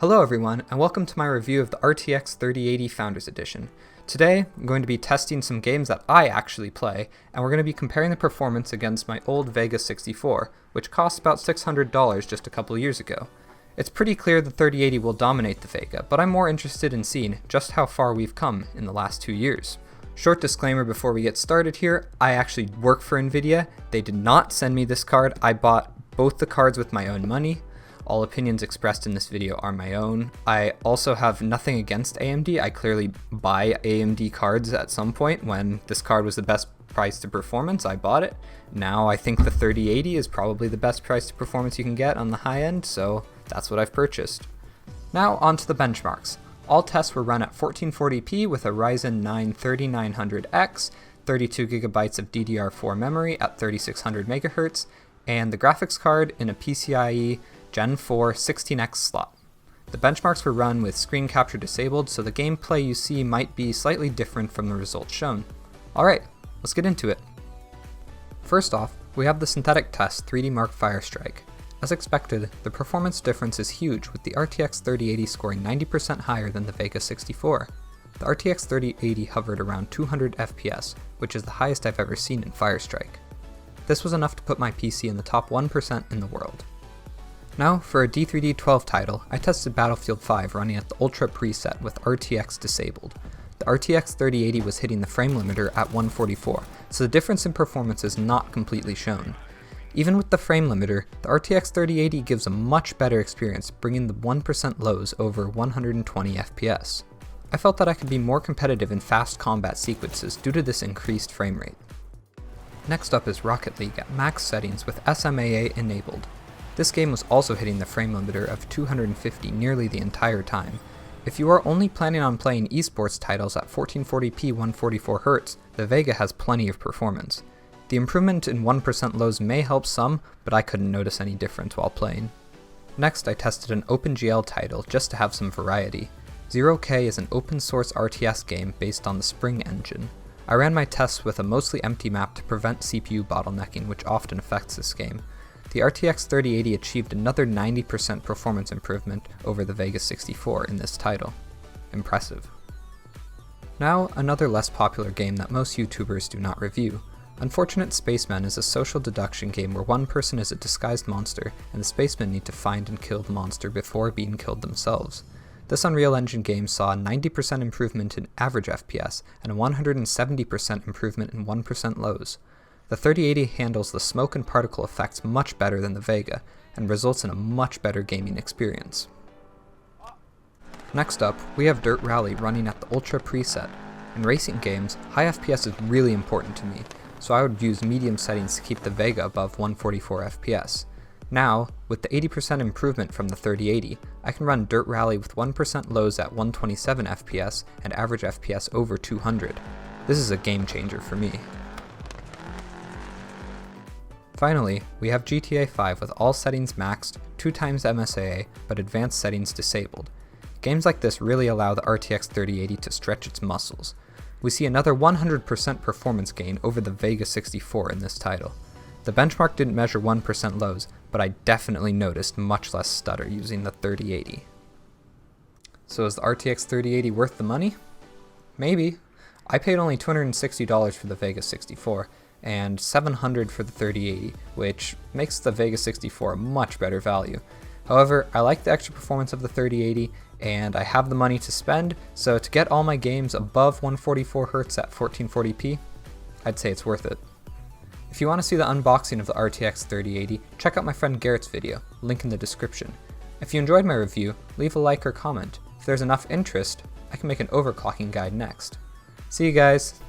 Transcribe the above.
Hello everyone, and welcome to my review of the RTX 3080 Founders Edition. Today, I'm going to be testing some games that I actually play, and we're going to be comparing the performance against my old Vega 64, which cost about $600 just a couple years ago. It's pretty clear the 3080 will dominate the Vega, but I'm more interested in seeing just how far we've come in the last 2 years. Short disclaimer before we get started here, I actually work for Nvidia. They did not send me this card. I bought both the cards with my own money. All opinions expressed in this video are my own. I also have nothing against AMD. I clearly buy AMD cards at some point. When this card was the best price to performance, I bought it. Now I think the 3080 is probably the best price to performance you can get on the high end, so that's what I've purchased. Now on to the benchmarks. All tests were run at 1440p with a Ryzen 9 3900X, 32GB of DDR4 memory at 3600 MHz, and the graphics card in a PCIe Gen 4 16X slot. The benchmarks were run with screen capture disabled, so the gameplay you see might be slightly different from the results shown. Alright, let's get into it. First off, we have the synthetic test 3D Mark Firestrike. As expected, the performance difference is huge, with the RTX 3080 scoring 90% higher than the Vega 64. The RTX 3080 hovered around 200 FPS, which is the highest I've ever seen in Firestrike. This was enough to put my PC in the top 1% in the world. Now, for a D3D12 title, I tested Battlefield 5 running at the Ultra preset with RTX disabled. The RTX 3080 was hitting the frame limiter at 144, so the difference in performance is not completely shown. Even with the frame limiter, the RTX 3080 gives a much better experience, bringing the 1% lows over 120 FPS. I felt that I could be more competitive in fast combat sequences due to this increased frame rate. Next up is Rocket League at max settings with SMAA enabled. This game was also hitting the frame limiter of 250 nearly the entire time. If you are only planning on playing esports titles at 1440p 144Hz, the Vega has plenty of performance. The improvement in 1% lows may help some, but I couldn't notice any difference while playing. Next, I tested an OpenGL title just to have some variety. 0K is an open source RTS game based on the Spring engine. I ran my tests with a mostly empty map to prevent CPU bottlenecking, which often affects this game. The RTX 3080 achieved another 90% performance improvement over the Vega 64 in this title. Impressive. Now, another less popular game that most YouTubers do not review. Unfortunate Spacemen is a social deduction game where one person is a disguised monster, and the spacemen need to find and kill the monster before being killed themselves. This Unreal Engine game saw a 90% improvement in average FPS, and a 170% improvement in 1% lows. The 3080 handles the smoke and particle effects much better than the Vega, and results in a much better gaming experience. Next up, we have Dirt Rally running at the Ultra preset. In racing games, high FPS is really important to me, so I would use medium settings to keep the Vega above 144 FPS. Now, with the 80% improvement from the 3080, I can run Dirt Rally with 1% lows at 127 FPS and average FPS over 200. This is a game changer for me. Finally, we have GTA 5 with all settings maxed, 2x MSAA, but advanced settings disabled. Games like this really allow the RTX 3080 to stretch its muscles. We see another 100% performance gain over the Vega 64 in this title. The benchmark didn't measure 1% lows, but I definitely noticed much less stutter using the 3080. So is the RTX 3080 worth the money? Maybe. I paid only $260 for the Vega 64, and $700 for the 3080, which makes the Vega 64 a much better value. However, I like the extra performance of the 3080, and I have the money to spend, so to get all my games above 144Hz at 1440p, I'd say it's worth it. If you want to see the unboxing of the RTX 3080, check out my friend Garrett's video, link in the description. If you enjoyed my review, leave a like or comment. If there's enough interest, I can make an overclocking guide next. See you guys!